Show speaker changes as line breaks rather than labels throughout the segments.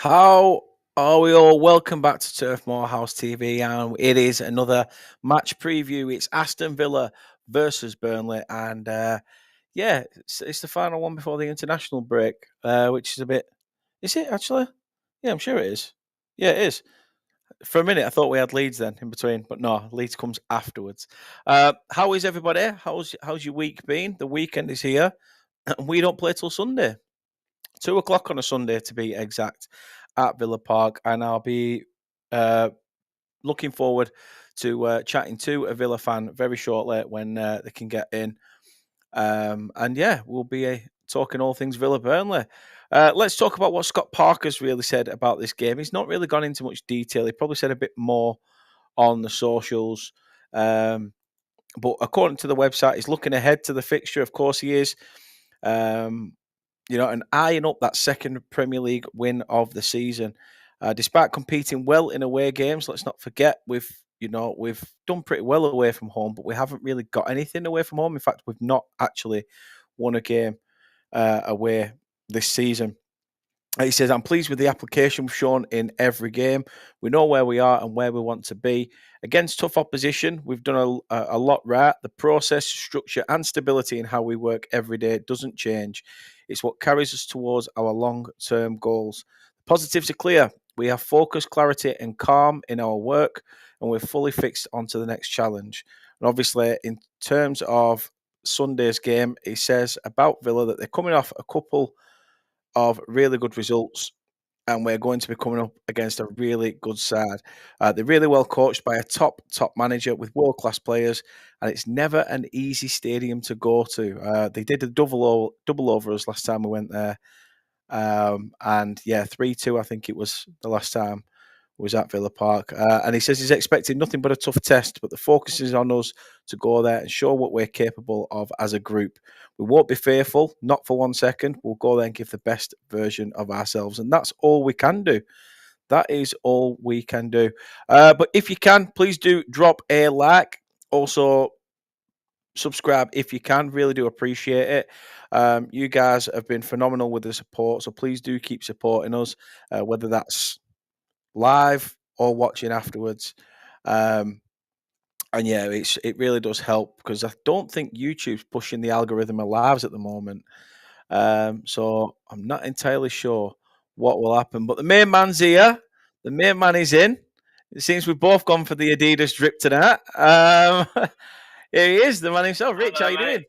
How are we all? Welcome back to Turf Moorhouse TV, and it is another match preview. It's Aston Villa versus Burnley, and yeah, it's the final one before the international break, which is a bit. Is it actually? Yeah, I'm sure it is. Yeah, it is. For a minute, I thought we had Leeds then in between, but no, Leeds comes afterwards. How is everybody? How's your week been? The weekend is here, and we don't play till Sunday. 2 o'clock on a Sunday to be exact at Villa Park, and I'll be uh, looking forward to chatting to a Villa fan very shortly when they can get in. And yeah, we'll be talking all things Villa Burnley. Let's talk about what Scott Parker's really said about this game. He's not really gone into much detail. He probably said a bit more on the socials. But according to the website, he's looking ahead to the fixture. Of course, he is. Um, and eyeing up that second Premier League win of the season. Despite competing well in away games, let's not forget we've done pretty well away from home, but we haven't really got anything away from home. In fact, we've not actually won a game away this season. He says, I'm pleased with the application we've shown in every game. We know where we are and where we want to be. Against tough opposition, we've done a lot right. The process, structure, and stability in how we work every day doesn't change. It's what carries us towards our long-term goals. The positives are clear. We have focus, clarity, and calm in our work, and we're fully fixed onto the next challenge. And obviously, in terms of Sunday's game, he says about Villa that they're coming off a couple of really good results, and we're going to be coming up against a really good side. They're really well coached by a top manager with world class players, and it's never an easy stadium to go to. They did a double over us last time we went there, and yeah, 3-2. I think it was the last time was at Villa Park. And he says he's expecting nothing but a tough test, but the focus is on us to go there and show what we're capable of as a group. We won't be fearful, not for 1 second. We'll go there and give the best version of ourselves. And that's all we can do. That is all we can do. But if you can, please do drop a like. Also, subscribe if you can. Really do appreciate it. You guys have been phenomenal with the support. So please do keep supporting us, whether that's live or watching afterwards. And yeah, it really does help because I don't think YouTube's pushing the algorithm of lives at the moment. So I'm not entirely sure what will happen. But the main man's here. The main man is in. It seems we've both gone for the Adidas drip tonight. Here he is, the man himself. Rich,
Hello,
how you
mate.
doing?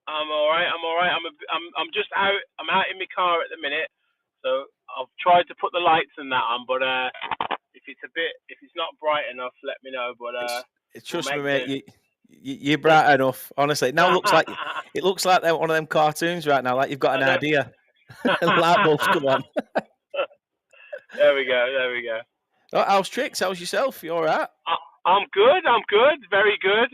I'm all right. I'm just out. I'm out in my car at the minute, so I've tried to put the lights and that on, but if it's not bright enough, let me know. But
It's
we'll
trust me,
make
mate.
do.
You're bright enough. Honestly, it now looks like they're one of them cartoons right now. Like you've got
I
an
know.
idea. Light bulbs come on.
There we go. There we go.
Oh, how's tricks? How's yourself? You all right?
I'm good. I'm good. Very good.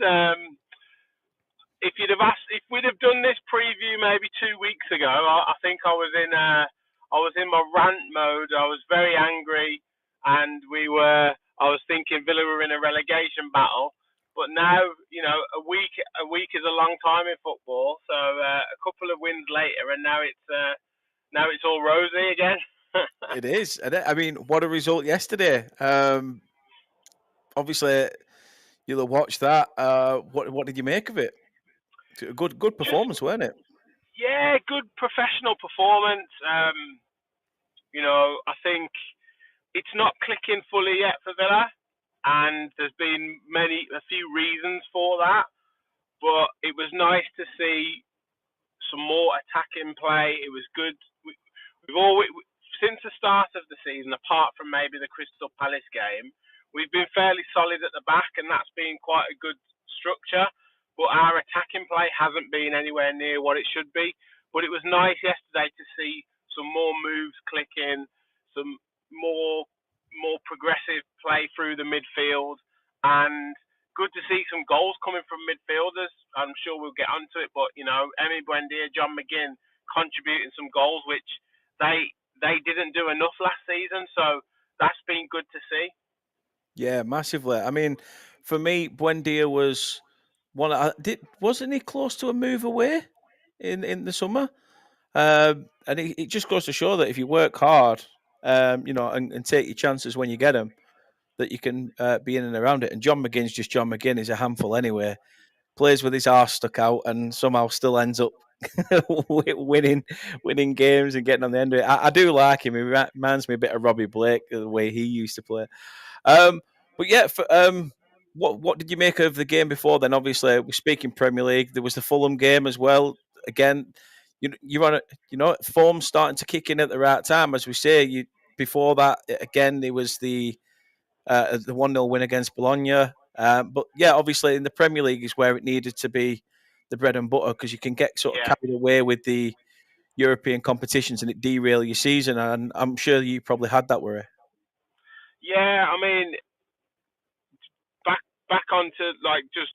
If you'd have asked, if we'd have done this preview maybe 2 weeks ago, I think I was in my rant mode. I was very angry, and I was thinking Villa were in a relegation battle. But now, a week is a long time in football. So a couple of wins later, and now it's all rosy again.
It is. I mean, what a result yesterday. Obviously, you'll have watched that. What did you make of it? A good
Just
performance, weren't it?
yeah, good professional performance. I think it's not clicking fully yet for Villa, and there's been a few reasons for that. But it was nice to see some more attacking play. It was good. We've always, since the start of the season, apart from maybe the Crystal Palace game, we've been fairly solid at the back, and that's been quite a good structure. But our attacking play hasn't been anywhere near what it should be. But it was nice yesterday to see some more moves clicking, some more progressive play through the midfield, and good to see some goals coming from midfielders. I'm sure we'll get onto it, but Emi Buendia, John McGinn contributing some goals, which they didn't do enough last season. So that's been good to see.
Yeah, massively. I mean, for me, Buendia was wasn't he close to a move away in the summer? And it just goes to show that if you work hard, and take your chances when you get them, that you can be in and around it. And John McGinn's just John McGinn. He's a handful anyway. Plays with his arse stuck out and somehow still ends up winning games and getting on the end of it. I do like him. He reminds me a bit of Robbie Blake, the way he used to play. Um, but yeah, what did you make of the game before then? Obviously, we're speaking Premier League. There was the Fulham game as well. Again, you're on form's starting to kick in at the right time, as we say. Before that, again, it was the 1-0 win against Bologna. But yeah, obviously in the Premier League is where it needed to be the bread and butter, because you can get sort of
Yeah.
carried away with the European competitions and it derail your season. And I'm sure you probably had that worry.
Yeah, I mean, back onto like just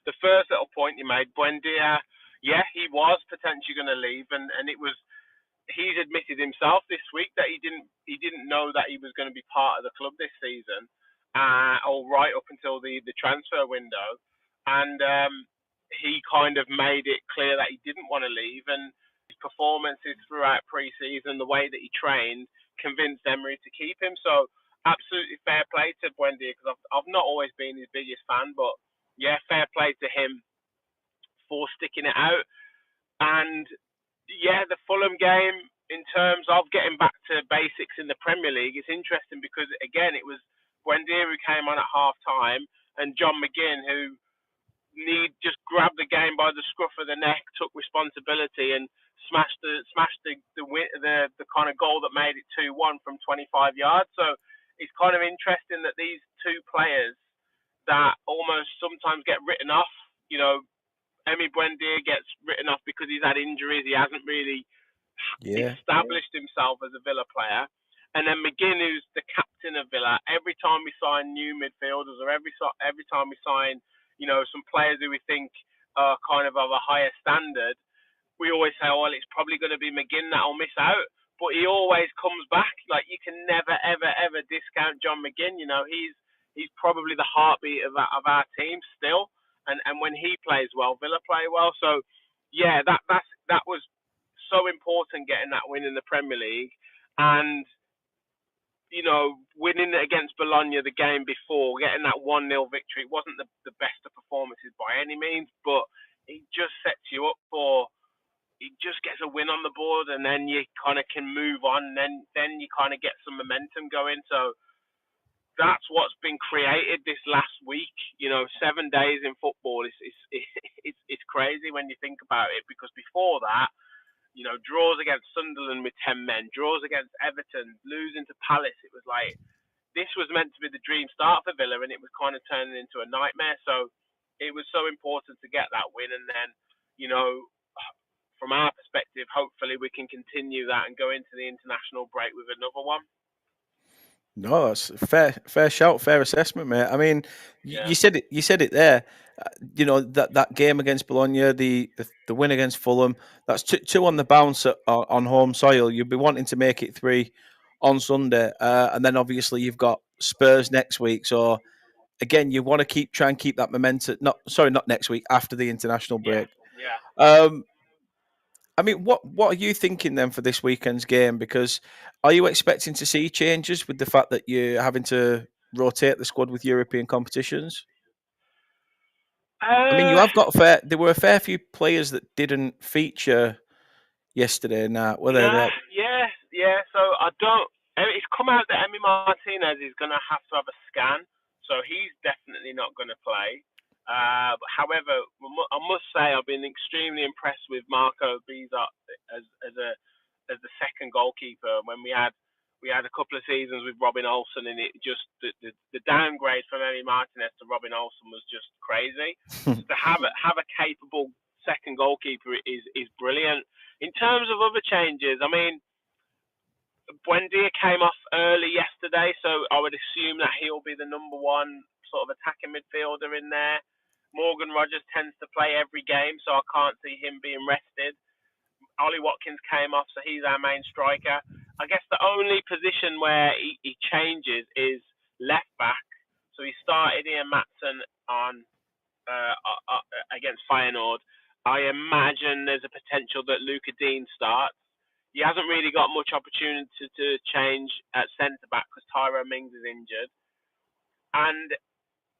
the first little point you made, Buendia. Yeah, he was potentially going to leave, and it was. He's admitted himself this week that he didn't know that he was going to be part of the club this season, or right up until the transfer window, and he kind of made it clear that he didn't want to leave, and his performances throughout pre-season, the way that he trained, convinced Emery to keep him. So absolutely fair play to Buendia, because I've not always been his biggest fan, but yeah, fair play to him for sticking it out. And yeah, the Fulham game, in terms of getting back to basics in the Premier League, it's interesting because again it was Buendia who came on at half time, and John McGinn who just grabbed the game by the scruff of the neck, took responsibility, and smashed the kind of goal that made it 2-1 from 25 yards. So it's kind of interesting that these two players that almost sometimes get written off, Emi Buendia gets written off because he's had injuries. He hasn't really
Yeah.
established himself as a Villa player. And then McGinn, who's the captain of Villa, every time we sign new midfielders, or every time we sign, some players who we think are kind of a higher standard, we always say, oh, well, it's probably going to be McGinn that'll miss out. But he always comes back. Like, you can never, ever, ever discount John McGinn. He's probably the heartbeat of our team still. And when he plays well, Villa play well. So, yeah, that was so important, getting that win in the Premier League. And, winning against Bologna the game before, getting that 1-0 victory, it wasn't the best of performances by any means, but it just sets you up for, it just gets a win on the board, and then you kind of can move on, and then you kind of get some momentum going. So that's what's been created this last week. 7 days in football is it's crazy when you think about it, because before that, draws against Sunderland with 10 men, draws against Everton, losing to Palace. It was like, this was meant to be the dream start for Villa, and it was kind of turning into a nightmare. So it was so important to get that win, and then, from our perspective, hopefully we can continue that and go into the international break with another one.
No, that's fair shout, fair assessment, mate. I mean,
Yeah.
you said it there. That game against Bologna, the win against Fulham. That's two on the bounce on home soil. You'd be wanting to make it 3 on Sunday, and then obviously you've got Spurs next week. So again, you want to try and keep that momentum. Not next week, after the international
Yeah.
break.
Yeah.
I mean, what are you thinking then for this weekend's game? Because are you expecting to see changes with the fact that you're having to rotate the squad with European competitions? I mean, you
Uh,
have got there were a fair few players that didn't feature yesterday night, were there?
Nah, yeah. So I don't. It's come out that Emi Martinez is going to have to have a scan, so he's definitely not going to play. However, I must say I've been extremely impressed with Marco Biza as the second goalkeeper. When we had a couple of seasons with Robin Olsen, and it just the downgrade from Emi Martinez to Robin Olsen was just crazy. So to have a capable second goalkeeper is brilliant. In terms of other changes, I mean, Buendia came off early yesterday, so I would assume that he'll be the number one sort of attacking midfielder in there. Morgan Rogers tends to play every game, so I can't see him being rested. Ollie Watkins came off, so he's our main striker. I guess the only position where he changes is left back. So he started Ian Matson on against Feyenoord. I imagine there's a potential that Luca Dean starts. He hasn't really got much opportunity to change at centre back because Tyrone Mings is injured, and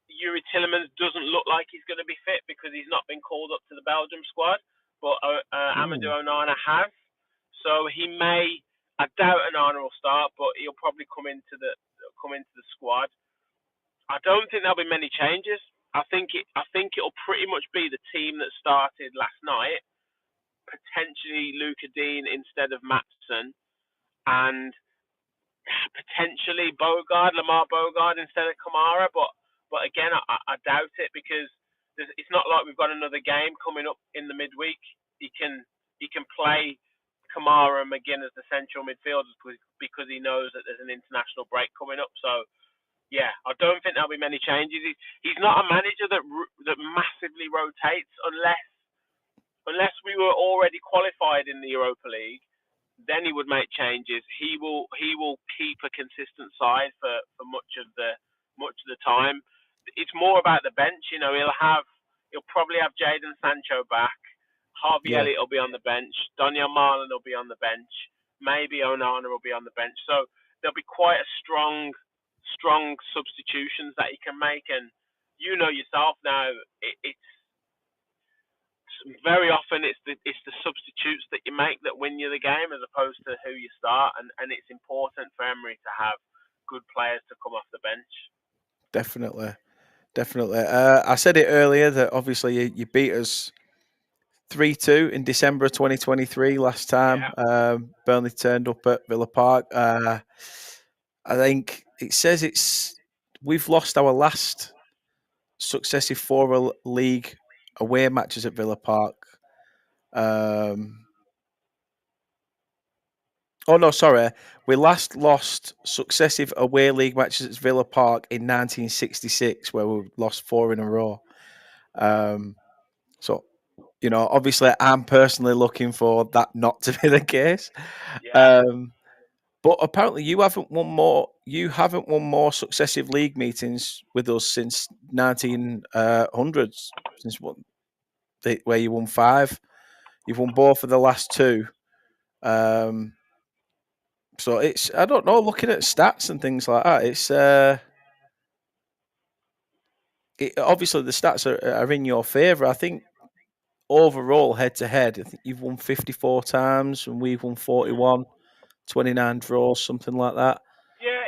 Yuri Tillemans doesn't look like he's going to be fit because he's not been called up to the Belgium squad, but Amadou
Mm.
Onana has. So he may. I doubt Onana will start, but he'll probably come into the squad. I don't think there'll be many changes. I think it'll pretty much be the team that started last night. Potentially Luca Dean instead of Matson, and potentially Lamar Bogard instead of Kamara. But again, I doubt it because it's not like we've got another game coming up in the midweek. He can play Kamara and McGinn as the central midfielders because he knows that there's an international break coming up. So yeah, I don't think there'll be many changes. He's not a manager that massively rotates unless we were already qualified in the Europa League. Then he would make changes. He will keep a consistent side for much of the time. It's more about the bench. He'll probably have Jadon Sancho back. Harvey
Yeah,
Elliott will be on the bench. Daniel Marlon will be on the bench. Maybe Onana will be on the bench. So there'll be quite a strong substitutions that he can make. And you know yourself now, it's very often it's the substitutes that you make that win you the game as opposed to who you start, and it's important for Emery to have good players to come off the bench.
definitely. Definitely. I said it earlier that obviously you beat us 3-2 in December of 2023 last time.
Yeah.
Burnley turned up at Villa Park. I think it says we've lost our last successive four league away matches at Villa Park. Oh no, sorry. We last lost successive away league matches at Villa Park in 1966, where we lost four in a row. So, obviously, I'm personally looking for that not to be the case.
Yeah.
Um, but apparently, you haven't won more. You haven't won more successive league meetings with us since 1900s. Since where you won five, you've won both of the last two. Um, so I don't know. Looking at stats and things like that, obviously the stats are in your favour. I think overall, head to head, I think you've won 54 times and we've won 41, 29 draws, something like that.
Yeah.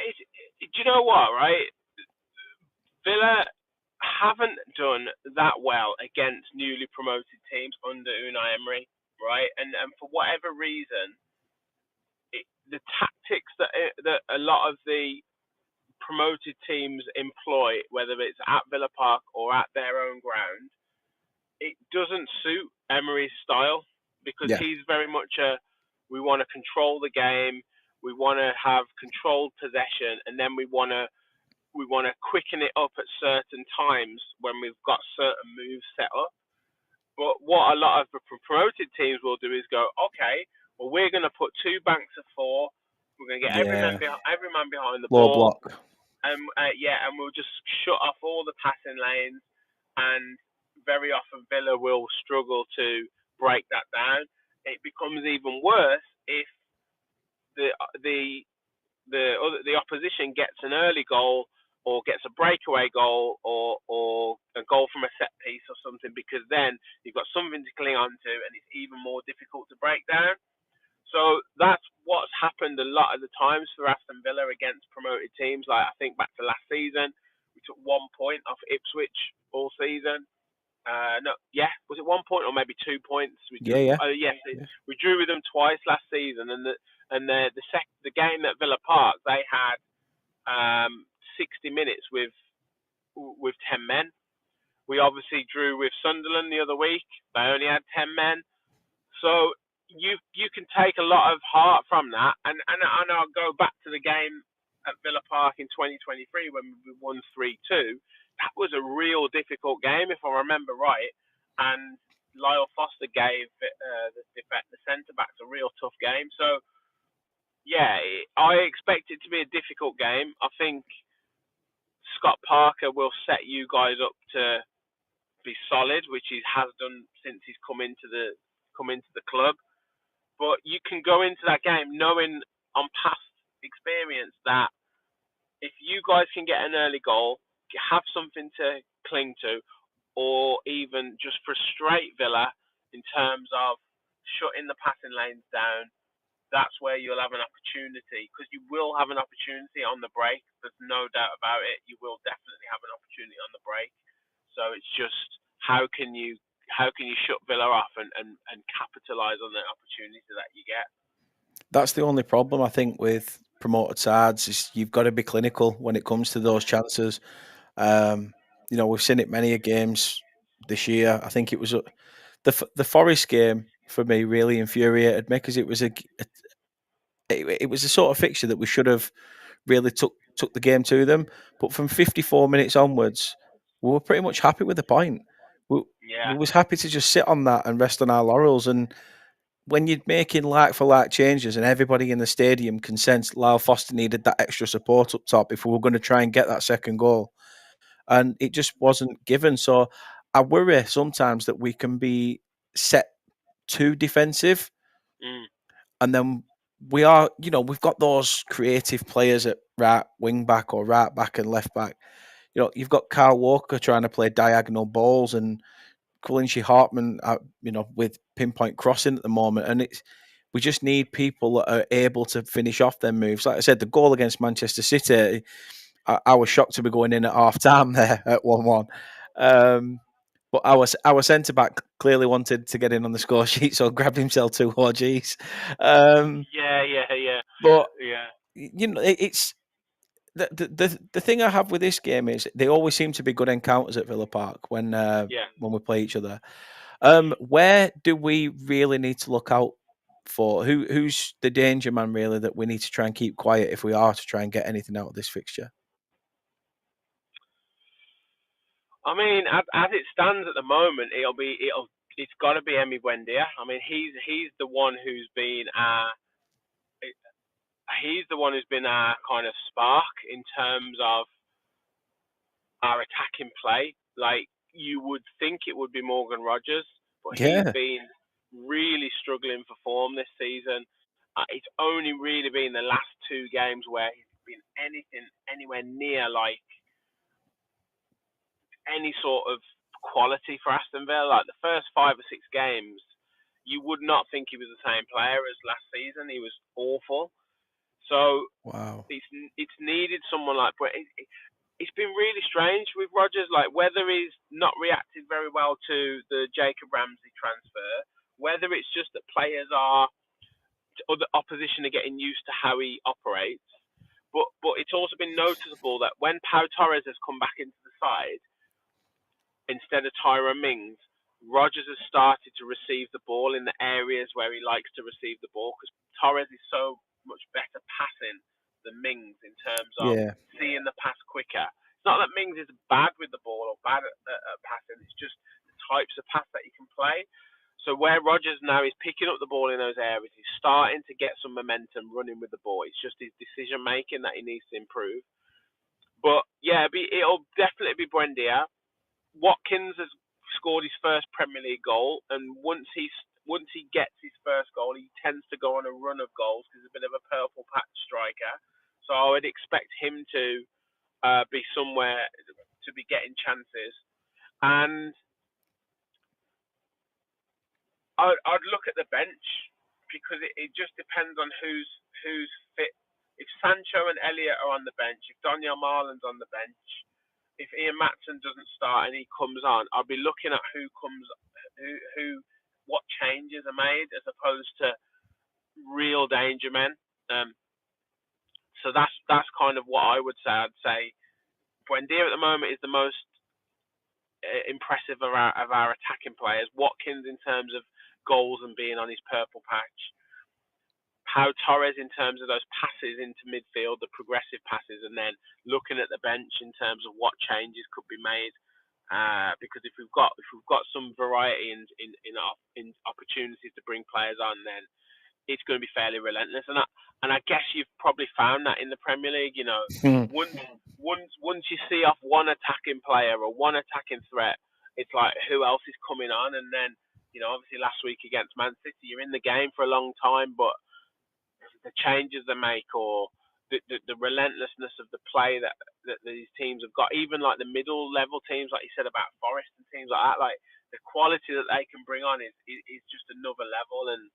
Do you know what? Right, Villa haven't done that well against newly promoted teams under Unai Emery, right? And for whatever reason, the tactics that a lot of the promoted teams employ, whether it's at Villa Park or at their own ground, it doesn't suit Emery's style because
Yeah,
he's very much we want to control the game, we want to have controlled possession, and then we want to quicken it up at certain times when we've got certain moves set up. But what a lot of the promoted teams will do is go, okay, well we're going to put two banks of four, we're going to get
yeah,
every man behind the
low
ball,
block.
and we'll just shut off all the passing lanes, and very often Villa will struggle to break that down. It becomes even worse if the the the opposition gets an early goal or gets a breakaway goal or a goal from a set piece or something, because then you've got something to cling on to and it's even more difficult to break down. So that's what's happened a lot of the times for Aston Villa against promoted teams. Like I think back to last season, we took 1 point off Ipswich all season. No, yeah, was it 1 point or maybe 2 points? We
Yeah,
drew.
yeah,
Oh yes,
yeah,
we drew with them twice last season, the game at Villa Park they had 60 minutes with 10 men. We obviously drew with Sunderland the other week. They only had 10 men. So you can take a lot of heart from that, and I'll go back to the game at Villa Park in 2023 when we won 3-2. That was a real difficult game, if I remember right, and Lyle Foster gave the centre backs a real tough game. So yeah, I expect it to be a difficult game. I think Scott Parker will set you guys up to be solid, which he has done since he's come into the club. But you can go into that game knowing on past experience that if you guys can get an early goal, have something to cling to, or even just frustrate Villa in terms of shutting the passing lanes down, that's where you'll have an opportunity, because you will have an opportunity on the break. There's no doubt about it. You will definitely have an opportunity on the break. So it's just how can you shut Villa off and capitalise on the opportunity that you get.
That's the only problem I think with promoted sides is you've got to be clinical when it comes to those chances. Um, we've seen it many a games this year. I think it was the Forest game for me really infuriated me because it was it was a sort of fixture that we should have really took the game to them. But from 54 minutes onwards, we were pretty much happy with the point. We,
Yeah.
we was happy to just sit on that and rest on our laurels. And when you're making like for like changes and everybody in the stadium can sense Lyle Foster needed that extra support up top if we were going to try and get that second goal, and it just wasn't given. So I worry sometimes that we can be set too defensive,
Mm.
and then we are, we've got those creative players at right wing back or right back and left back. You've got Kyle Walker trying to play diagonal balls and Quillinshi Hartman, with pinpoint crossing at the moment, and we just need people that are able to finish off their moves. Like I said, the goal against Manchester City, I was shocked to be going in at half time there at 1-1. But our centre back clearly wanted to get in on the score sheet, so grabbed himself two OGs.
Yeah, yeah, yeah,
But
yeah,
it's the thing I have with this game is they always seem to be good encounters at Villa Park
yeah.
when we play each other.
Mm.
Where do we really need to look out for? Who's the danger man really that we need to try and keep quiet if we are to try and get anything out of this fixture?
I mean, as it stands at the moment, it's got to be Emi Buendia. I mean, he's the one who's been our kind of spark in terms of our attacking play. Like, you would think it would be Morgan Rogers, but he's
Yeah,
been really struggling for form this season. It's only really been the last two games where he's been anywhere near like any sort of quality for Aston Villa. Like the first 5 or 6 games, you would not think he was the same player as last season. He was awful. So
wow.
it's needed someone like. But it's been really strange with Rodgers. Like whether he's not reacted very well to the Jacob Ramsey transfer, whether it's just that players are or the opposition are getting used to how he operates. But it's also been noticeable that when Pau Torres has come back into the side, instead of Tyrone Mings, Rodgers has started to receive the ball in the areas where he likes to receive the ball because Torres is so much better passing than Mings in terms of
Yeah,
seeing the pass quicker. It's not that Mings is bad with the ball or bad at passing, it's just the types of pass that he can play. So where Rodgers now is picking up the ball in those areas, he's starting to get some momentum running with the ball. It's just his decision making that he needs to improve. But yeah, it'll definitely be Buendia. Watkins has scored his first Premier League goal, and once he gets his first goal, he tends to go on a run of goals because he's a bit of a purple patch striker. So I would expect him to be somewhere to be getting chances, and I'd look at the bench because it just depends on who's fit. If Sancho and Elliott are on the bench, if Daniel Marlin's on the bench, if Ian Matson doesn't start and he comes on, I'll be looking at what changes are made as opposed to real danger men. Um, so that's kind of what I would say. I'd say Buendia at the moment is the most impressive of our attacking players. Watkins in terms of goals and being on his purple patch. How Torres in terms of those passes into midfield, the progressive passes, and then looking at the bench in terms of what changes could be made. Because if we've got some variety in opportunities to bring players on, then it's going to be fairly relentless. And I guess you've probably found that in the Premier League. You know, once once you see off one attacking player or one attacking threat, it's like who else is coming on, and then obviously last week against Man City, you're in the game for a long time, but the changes they make or the relentlessness of the play that these teams have got, even like the middle level teams, like you said about Forest and teams like that, like the quality that they can bring on is just another level, and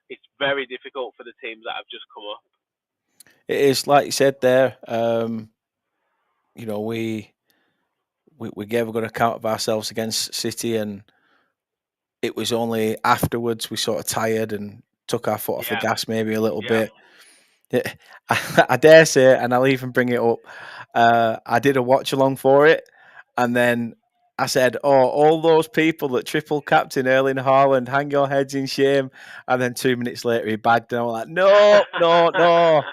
it's very difficult for the teams that have just come up.
It is like you said there. We gave a good account of ourselves against City, and it was only afterwards we sort of tired and took our foot off the
Yeah,
gas maybe a little
yeah.
bit. Yeah, I dare say, and I'll even bring it up. I did a watch along for it, and then I said, "Oh, all those people that triple captain Erling Haaland, hang your heads in shame." And then 2 minutes later, he bagged, and I was like, "No, no, no."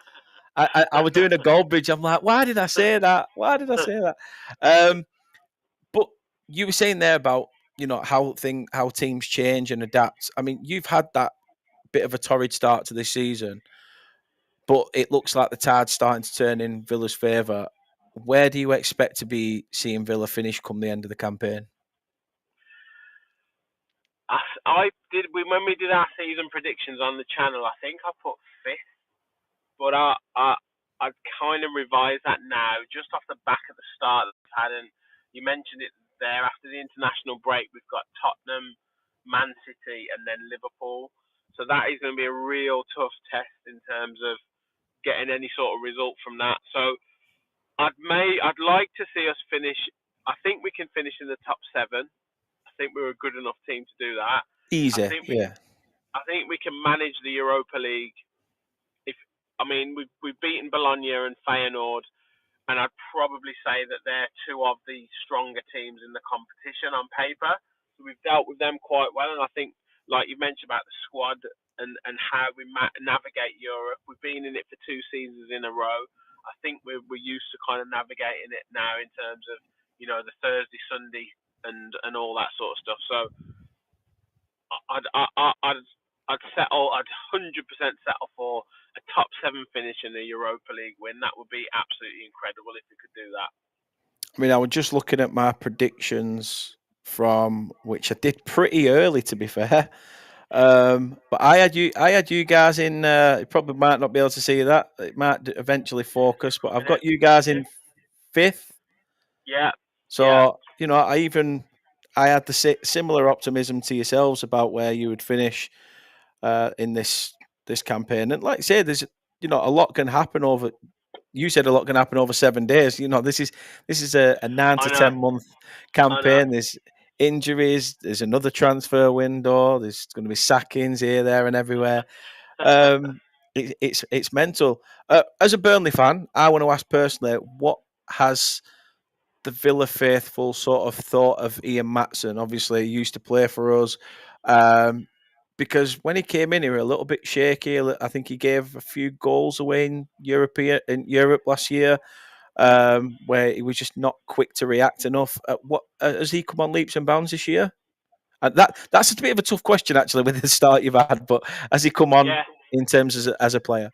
I was doing a goal bridge. I'm like, "Why did I say that? Why did I say that?" But you were saying there about how teams change and adapt. I mean, you've had that bit of a torrid start to this season, but it looks like the tide's starting to turn in Villa's favour. Where do you expect to be seeing Villa finish come the end of the campaign?
I did when we did our season predictions on the channel. I think I put fifth, but I kind of revised that now just off the back of the start that we've had. And you mentioned it there. After the international break, we've got Tottenham, Man City, and then Liverpool. So that is going to be a real tough test in terms of getting any sort of result from that. So I'd like to see us finish. I think we can finish in the top seven. I think we're a good enough team to do that. I
Easy,
think we
yeah.
I think we can manage the Europa League. If I mean we've beaten Bologna and Feyenoord, and I'd probably say that they're two of the stronger teams in the competition on paper. So we've dealt with them quite well, and I think, like you mentioned about the squad and how we navigate Europe, we've been in it for two seasons in a row. I think we're used to kind of navigating it now in terms of the Thursday, Sunday, and all that sort of stuff. So I'd I, I- I'd settle. I'd 100% settle for a top seven finish in the Europa League win. That would be absolutely incredible if we could do that.
I mean, I was just looking at my predictions from which I did pretty early, to be fair. But I had you guys in. You probably might not be able to see that. It might eventually focus, but I've
Minute.
got you guys in fifth.
Yeah, yeah.
So I had the similar optimism to yourselves about where you would finish in this campaign. And like I say, there's a lot can happen over. You said a lot can happen over 7 days. This is a nine
I
to
know,
10 month
I know.
campaign. There's injuries. There's another transfer window. There's going to be sackings here, there, and everywhere. Um, it's mental. As a Burnley fan, I want to ask personally, what has the Villa faithful sort of thought of Ian Matson? Obviously, he used to play for us. Um, because when he came in, he was a little bit shaky. I think he gave a few goals away in Europe last year, where he was just not quick to react enough. What has he come on leaps and bounds this year? And that's a bit of a tough question actually with the start you've had. But has he come on
Yeah,
in terms as a player?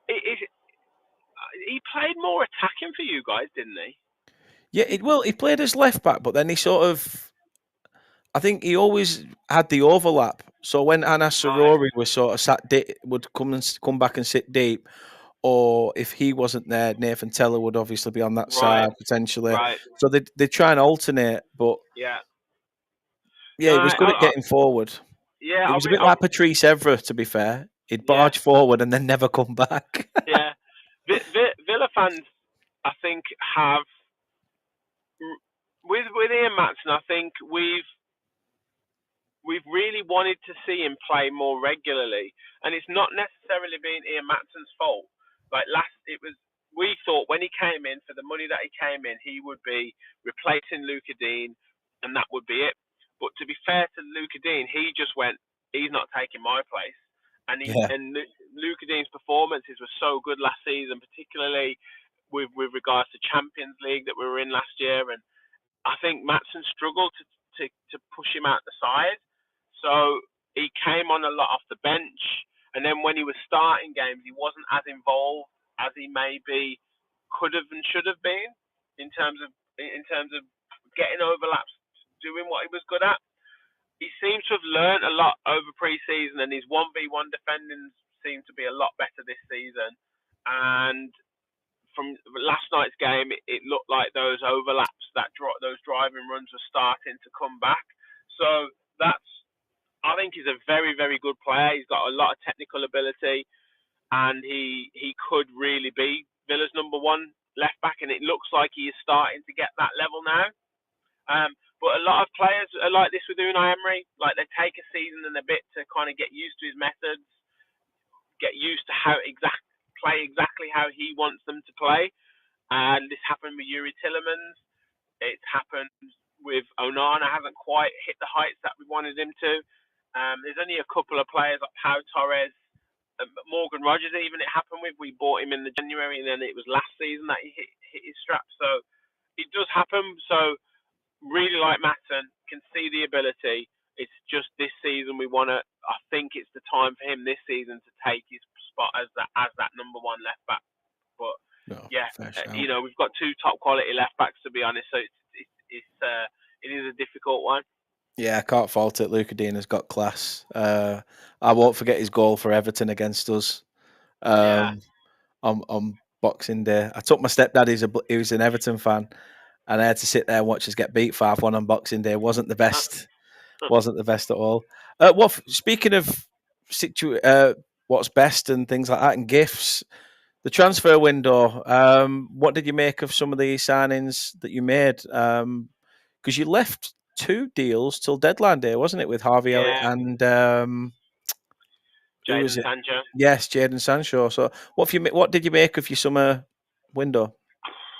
he played more attacking for you guys, didn't he?
Yeah, he played as left back, but then he sort of I think he always had the overlap. So when Anas
Right,
Sarori was sort of would come back and sit deep, or if he wasn't there, Nathan Teller would obviously be on that
right,
side potentially.
right.
So they try and alternate, but
Yeah.
yeah,
No,
he was good at getting forward.
yeah.
He was a bit like Patrice Evra, to be fair. He'd
Yeah,
barge forward and then never come back.
yeah. Villa fans, I think, have with Ian Matson. I think we've really wanted to see him play more regularly, and it's not necessarily been Ian Matson's fault. Like it was we thought when he came in for the money that he came in, he would be replacing Luka Dean, and that would be it. But to be fair to Luka Dean, he just went, he's not taking my place, and
Yeah,
Luka Dean's performances were so good last season, particularly with regards to Champions League that we were in last year, and I think Matson struggled to push him out the side. So he came on a lot off the bench. And then when he was starting games, he wasn't as involved as he maybe could have and should have been in terms of getting overlaps, doing what he was good at. he seems to have learnt a lot over pre-season, and his 1v1 defending seemed to be a lot better this season. And from last night's game, it looked like those overlaps, those driving runs were starting to come back. So that's, I think he's a very, very good player. He's got a lot of technical ability, and he could really be Villa's number one left back, and it looks like he is starting to get that level now. But a lot of players are like this with Unai Emery. Like, they take a season and a bit to kind of get used to his methods, get used to play exactly how he wants them to play. And this happened with Yuri Tillemans. It's happened with Onana. Hasn't quite hit the heights that we wanted him to. There's only a couple of players like Pau Torres, Morgan Rogers. Even it happened with. We bought him in the January, and then it was last season that he hit his strap. So it does happen. So really like Matson, can see the ability. It's just this season we want to. I think it's the time for him this season to take his spot as that number one left back. But
No,
yeah,
fair shout.
we've got two top quality left backs, to be honest. So it is a difficult one.
Yeah, I can't fault it. Luca Dina's got class. I won't forget his goal for Everton against us
Yeah.
on Boxing Day. I took my stepdad. He was an Everton fan, and I had to sit there and watch us get beat 5-1 on Boxing Day. Wasn't the best. Wasn't the best at all. Speaking of what's best and things like that, and gifts, the transfer window. What did you make of some of the signings that you made? Because you left 2 deals till deadline day, wasn't it, with Harvey Elliott
Yeah.
and who was
Jadon
it?
Sancho.
Yes, Jadon Sancho. So what did you make of your summer window?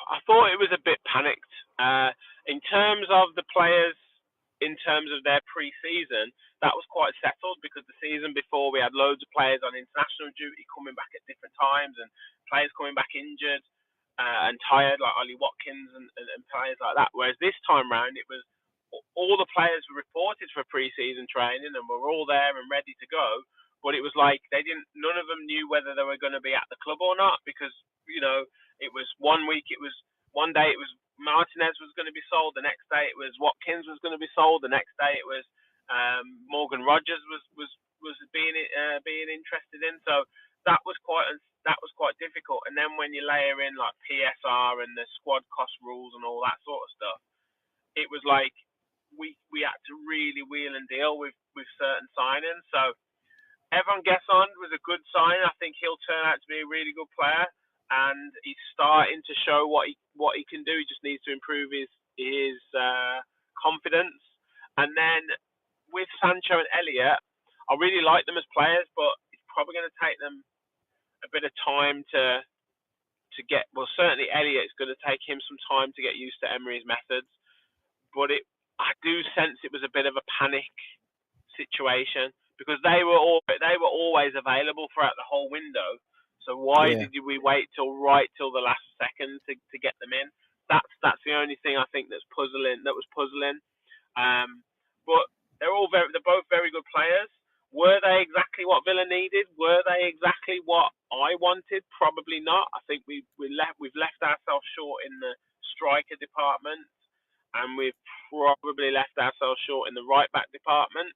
I thought it was a bit panicked. In terms of the players, in terms of their pre-season, that was quite settled because the season before we had loads of players on international duty coming back at different times, and players coming back injured and tired, like Ollie Watkins and players like that. Whereas this time round, it was all the players were reported for pre-season training and were all there and ready to go. But it was like none of them knew whether they were going to be at the club or not, because it was one week, one day it was Martinez was going to be sold, the next day it was Watkins was going to be sold, the next day it was Morgan Rogers was being interested in. So that was quite difficult. And then when you layer in like PSR and the squad cost rules and all that sort of stuff, it was like we had to really wheel and deal with certain signings. So Evan Gesson was a good sign. I think he'll turn out to be a really good player, and he's starting to show what he can do. He just needs to improve his confidence. And then with Sancho and Elliott, I really like them as players, but it's probably going to take them a bit of time to get. Well, certainly Elliott's going to take him some time to get used to Emery's methods. But I do sense it was a bit of a panic situation because they were always available throughout the whole window. So why
Yeah,
did we wait till the last second to get them in? That's the only thing I think that's puzzling. That was puzzling. But they're both very good players. Were they exactly what Villa needed? Were they exactly what I wanted? Probably not. I think we've left ourselves short in the striker department, and we've probably left ourselves short in the right back department.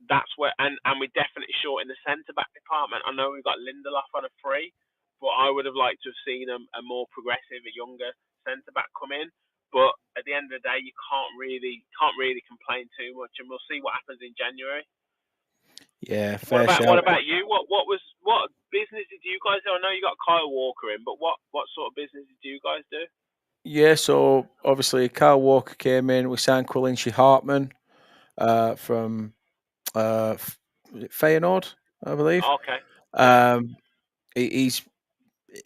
That's where, and we're definitely short in the centre back department. I know we've got Lindelof on a free, but I would have liked to have seen a more progressive, a younger centre back come in. But at the end of the day, you can't really complain too much, and we'll see what happens in January.
yeah,
What
fair
about
shout.
you? What business did you guys do? I know you got Kyle Walker in, but what sort of business did you guys do?
Yeah, so obviously Kyle Walker came in. We signed Quillinshi Hartman from was it Feyenoord, I believe.
Okay, yeah,
Um, he's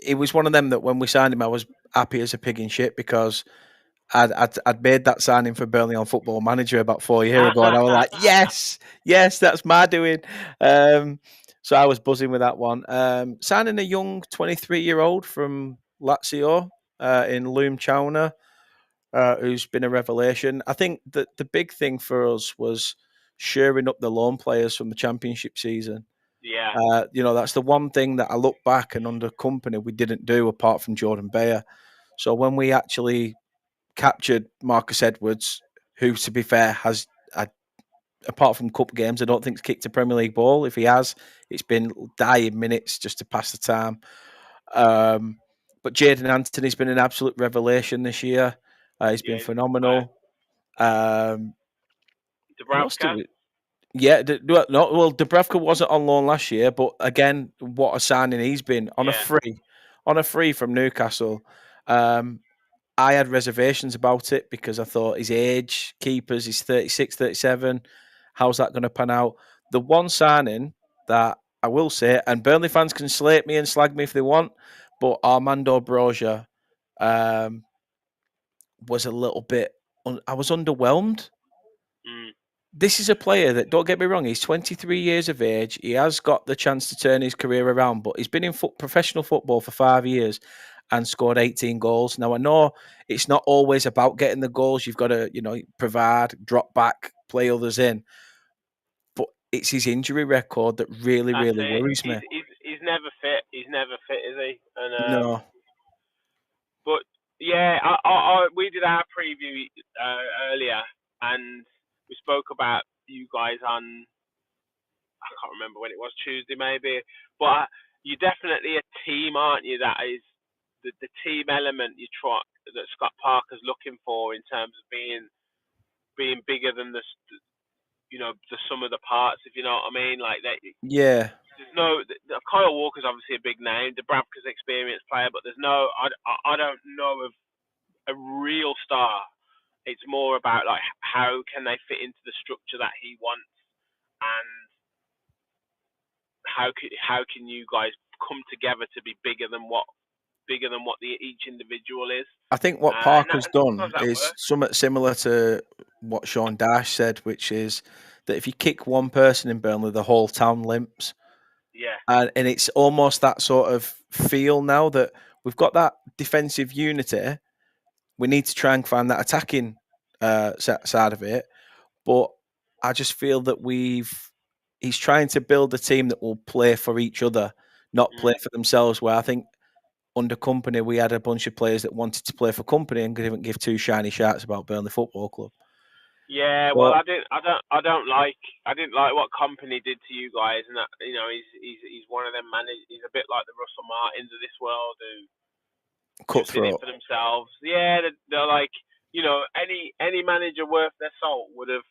he was one of them that when we signed him, I was happy as a pig in shit because I'd made that signing for Burnley on Football Manager about 4 years ago, and I was like, yes, yes, that's my doing. Um, so I was buzzing with that one. Signing a young 23-year-old from Lazio in Loom Chowner, who's been a revelation. I think that the big thing for us was shoring up the loan players from the Championship season.
yeah,
That's the one thing that I look back and under company we didn't do apart from Jordan Bayer. So when we actually captured Marcus Edwards, who, to be fair, has had apart from cup games, I don't think he's kicked a Premier League ball. If he has, it's been dying minutes just to pass the time. Um, but Jaden Anthony's been an absolute revelation this year. He's been
Yeah, he's a good player.
phenomenal. Um, who else do
Dubravka.
we? Yeah, Dubravka wasn't on loan last year, but again, what a signing he's been
Yeah.
on a free from Newcastle. Um, I had reservations about it because I thought his age, keepers, he's 36, 37. How's that going to pan out? The one signing that I will say, and Burnley fans can slate me and slag me if they want, but Armando Broja um, was a little bit, I was underwhelmed.
Mm.
This is a player that, don't get me wrong, he's 23 years of age. He has got the chance to turn his career around, but he's been in professional football for 5 years and scored 18 goals. Now, I know it's not always about getting the goals. You've got to, provide, drop back, play others in. But it's his injury record that really,
That's
really
it.
worries me.
He's never fit. He's never fit, is he? And
No.
but yeah, we did our preview earlier, and we spoke about you guys on, I can't remember when it was, Tuesday maybe. But you're definitely a team, aren't you? That is the team element that Scott Parker's looking for in terms of being bigger than the sum of the parts, if you know what I mean. Like that,
Yeah.
there's no Kyle Walker's obviously a big name. Dubravka's experienced player, but there's no I don't know of a real star. It's more about like how can they fit into the structure that he wants, and how can you guys come together to be bigger than what each individual is.
I think what
And
Parker's
sometimes
done
that
is
works.
somewhat similar to what Sean Dyche said, which is that if you kick one person in Burnley, the whole town limps.
Yeah.
And it's almost that sort of feel now that we've got that defensive unity. We need to try and find that attacking side of it. But I just feel that he's trying to build a team that will play for each other, not play
Mm.
for themselves. Where I think under Company, we had a bunch of players that wanted to play for Company and didn't give two shiny shirts about Burnley Football Club.
Yeah, well,
So
I didn't like what Company did to you guys, and that, he's one of them managers. He's a bit like the Russell Martins of this world who just in it
cutthroat.
for themselves. Yeah, they're like, any manager worth their salt would have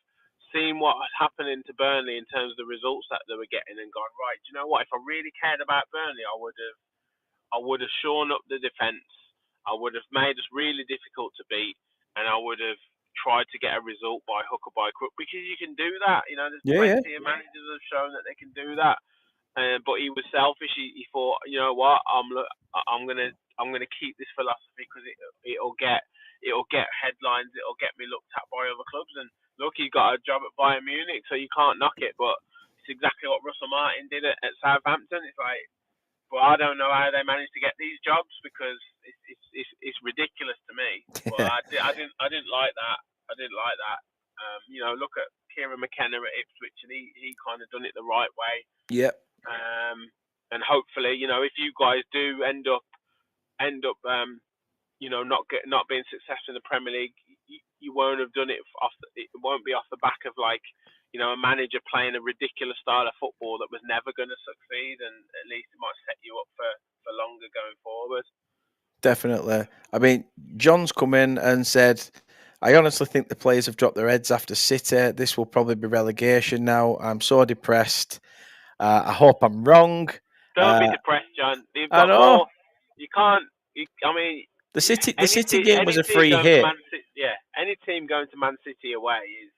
seen what was happening to Burnley in terms of the results that they were getting and gone, right, do you know what? If I really cared about Burnley, I would have shored up the defence. I would have made us really difficult to beat, and I would have tried to get a result by hook or by crook, because you can do that. There's
Yeah, yeah,
plenty of managers that have shown that they can do that. But he was selfish. He thought, you know what, I'm gonna keep this philosophy because it'll get headlines. It'll get me looked at by other clubs. And look, he got a job at Bayern Munich, so you can't knock it. But it's exactly what Russell Martin did at Southampton. It's like, but I don't know how they managed to get these jobs, because it's ridiculous to me. But
yeah,
I didn't like that. I didn't like that. Look at Kieran McKenna at Ipswich, and he kind of done it the right way.
yeah.
And hopefully, if you guys do end up, not being successful in the Premier League, you won't have done it it won't be off the back of like, a manager playing a ridiculous style of football that was never going to succeed, and at least it might set you up for longer going forward.
Definitely. I mean, John's come in and said, I honestly think the players have dropped their heads after City. This will probably be relegation now. I'm so depressed. I hope I'm wrong.
Don't be
Uh,
depressed, John. You've
I
got
know
more. You can't. I mean,
the
any
City
team,
game was
any
a
team
free
going to
hit.
Man City, yeah, any team going to Man City away is.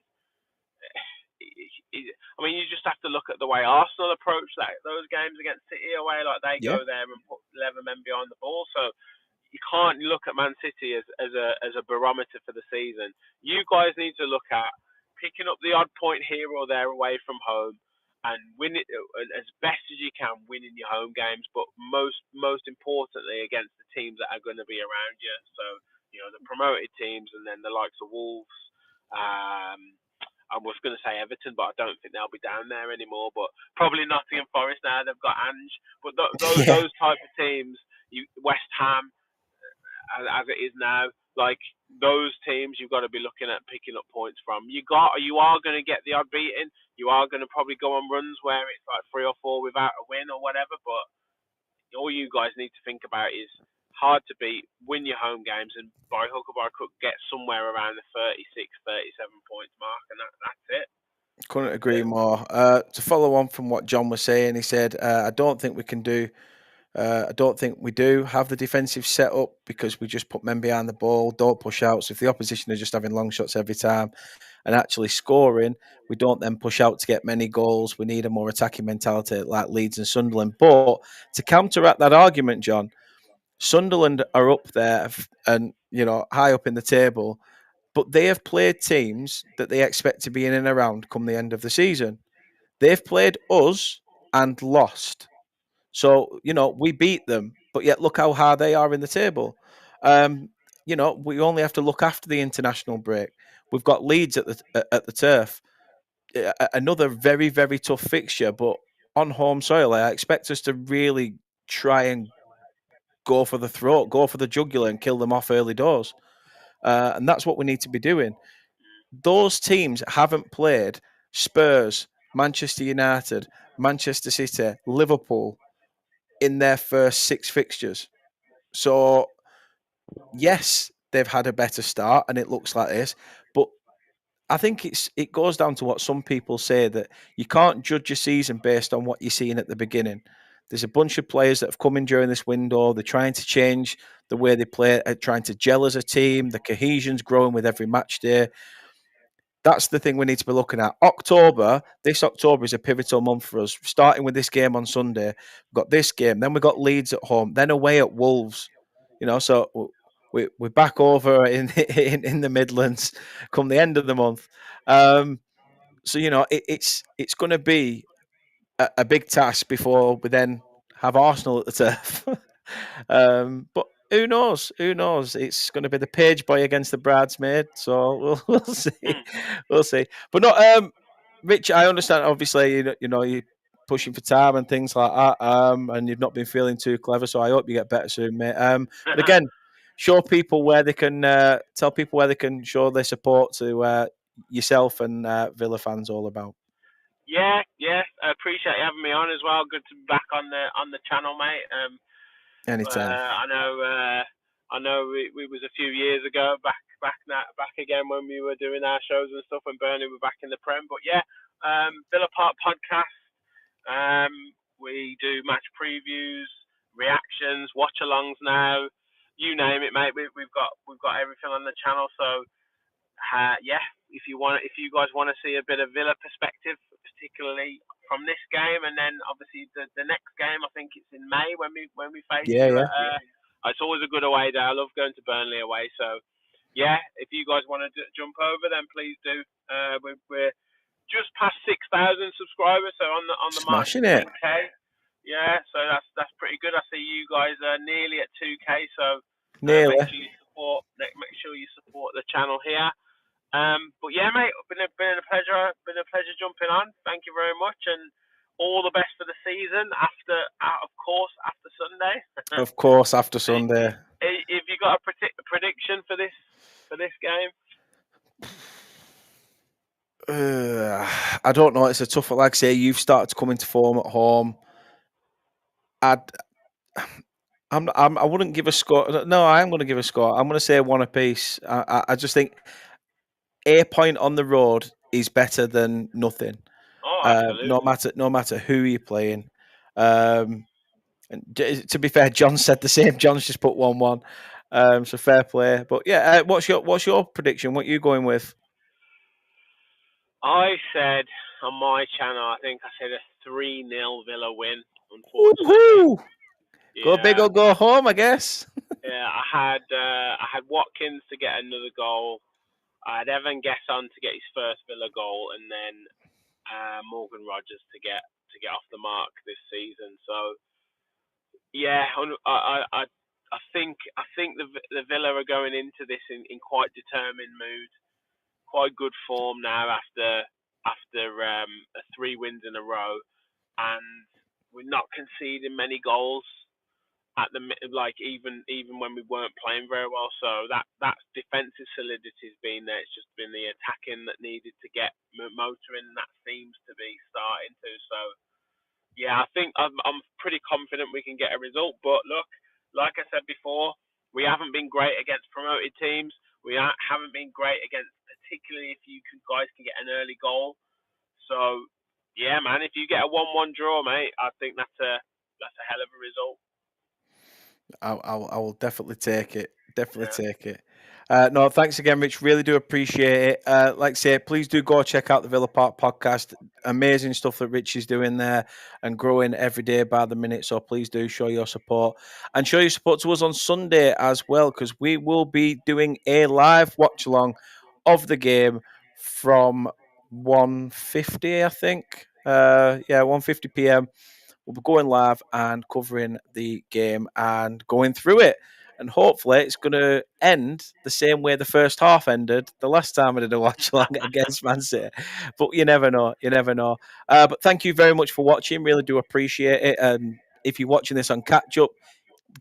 I mean, you just have to look at the way Arsenal approach those games against City away. Like, they
Yeah,
go there and put 11 men behind the ball. So you can't look at Man City as a barometer for the season. You guys need to look at picking up the odd point here or there away from home and win it as best as you can, winning your home games. But most importantly, against the teams that are going to be around you. So the promoted teams, and then the likes of Wolves. I was going to say Everton, but I don't think they'll be down there anymore. But probably Nottingham Forest now. They've got Ange. But
yeah,
those type of teams, West Ham, as it is now, like those teams you've got to be looking at picking up points from. You are going to get the odd beating. You are going to probably go on runs where it's like 3 or 4 without a win or whatever. But all you guys need to think about is hard to beat, win your home games, and by hook or by crook get somewhere around the 36, 37 points mark, and that's it.
Couldn't agree more. To follow on from what John was saying, he said, "I don't think we can do. I don't think we do have the defensive set up because we just put men behind the ball, don't push out. So if the opposition are just having long shots every time and actually scoring, we don't then push out to get many goals. We need a more attacking mentality like Leeds and Sunderland. But to counteract that argument, John, Sunderland are up there and high up in the table, but they have played teams that they expect to be in and around come the end of the season. They've played us and lost. So, we beat them, but yet look how high they are in the table. We only have to look after the international break. We've got Leeds at the turf, another very, very tough fixture, but on home soil. I expect us to really try and go for the throat, go for the jugular, and kill them off early doors. And that's what we need to be doing. Those teams haven't played Spurs, Manchester United, Manchester City, Liverpool in their first 6 fixtures. So, yes, they've had a better start and it looks like this, but I think it goes down to what some people say, that you can't judge a season based on what you're seeing at the beginning. There's a bunch of players that have come in during this window. They're trying to change the way they play, trying to gel as a team. The cohesion's growing with every match day. That's the thing we need to be looking at. This October is a pivotal month for us. Starting with this game on Sunday, we've got this game, then we've got Leeds at home, then away at Wolves. So we're back over in in the Midlands come the end of the month. So it's going to be a big task before we then have Arsenal at the turf. But who knows? Who knows? It's going to be the page boy against the bridesmaid. So we'll see. We'll see. But no, Rich, I understand. Obviously, you're pushing for time and things like that. And you've not been feeling too clever. So I hope you get better soon, mate. But again, show people where they can tell people where they can show their support to yourself and Villa fans all about.
Yeah. I appreciate you having me on as well. Good to be back on the channel, mate.
Anytime.
I know we was a few years ago back again when we were doing our shows and stuff when Burnley were back in the Prem. But yeah, Villa Park podcast. We do match previews, reactions, watch-alongs now. You name it, mate. We've got everything on the channel. So yeah, if you guys want to see a bit of Villa perspective, particularly from this game, and then obviously the next game, I think it's in May when we face
Yeah,
you.
yeah.
It's always a good away day. I love going to Burnley away. So yeah, if you guys want to jump over, then please do. We're just past 6,000 subscribers, so on the march to
Smashing it.
10K. Yeah, so that's pretty good. I see you guys are nearly at 2K. So
Nearly.
make sure you support the channel here. But yeah, mate, been a pleasure. Been a pleasure jumping on. Thank you very much, and all the best for the season. Of course, after Sunday.
Of course, after Sunday.
Have you got a prediction for this game?
I don't know. It's a tough one. Like I say, you've started to come into form at home. I wouldn't give a score. No, I am going to give a score. I'm going to say 1 apiece. I just think a point on the road is better than nothing.
Oh, absolutely.
No matter who you're playing. And to be fair, John said the same. John's just put 1-1. So fair play. But yeah, what's your prediction? What are you going with?
I said on my channel, I think I said a 3-0 Villa win. Unfortunately,
Woohoo! Go big
yeah,
or go home, I guess.
yeah. I had Watkins to get another goal. I had Evan Gesson to get his first Villa goal, and then Morgan Rogers to get off the mark this season. So yeah, I think the Villa are going into this in quite determined mood, quite good form now after 3 wins in a row, and we're not conceding many goals. at the like even when we weren't playing very well. So that defensive solidity has been there. It's just been the attacking that needed to get motoring, and that seems to be starting to. So yeah, I think I'm pretty confident we can get a result. But look, like I said before, we haven't been great against promoted teams. Haven't been great against, particularly if you guys can get an early goal. So yeah, man, if you get a 1-1 draw, mate, I think that's a hell of a result.
I will definitely take it. Definitely
Yeah.
take it. No, thanks again, Rich. Really do appreciate it. Like I say, please do go check out the Villa Park podcast. Amazing stuff that Rich is doing there and growing every day by the minute. So please do show your support and show your support to us on Sunday as well, because we will be doing a live watch along of the game from 1:50, I think. Yeah, 1:50 p.m. We'll be going live and covering the game and going through it. And hopefully it's going to end the same way the first half ended the last time I did a watch along against Man City. But you never know. You never know. But thank you very much for watching. Really do appreciate it. And if you're watching this on catch up,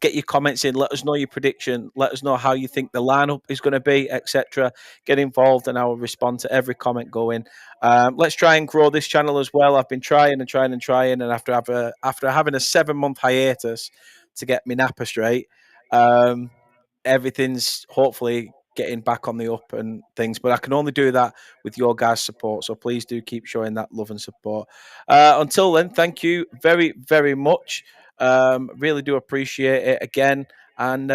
get your comments in. Let us know your prediction. Let us know how you think the lineup is going to be, etc. Get involved, and I will respond to every comment going. Let's try and grow this channel as well. I've been trying and trying and trying, and after having a 7-month hiatus to get my napper straight, um, everything's hopefully getting back on the up and things. But I can only do that with your guys' support. So please do keep showing that love and support. Until then, thank you very, very much. Really do appreciate it again. And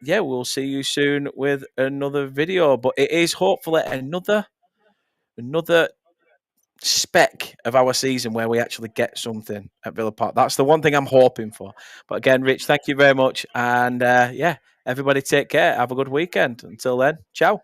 yeah, we'll see you soon with another video. But it is hopefully another speck of our season where we actually get something at Villa Park. That's the one thing I'm hoping for. But again, Rich, thank you very much. And yeah, everybody take care. Have a good weekend. Until then, ciao.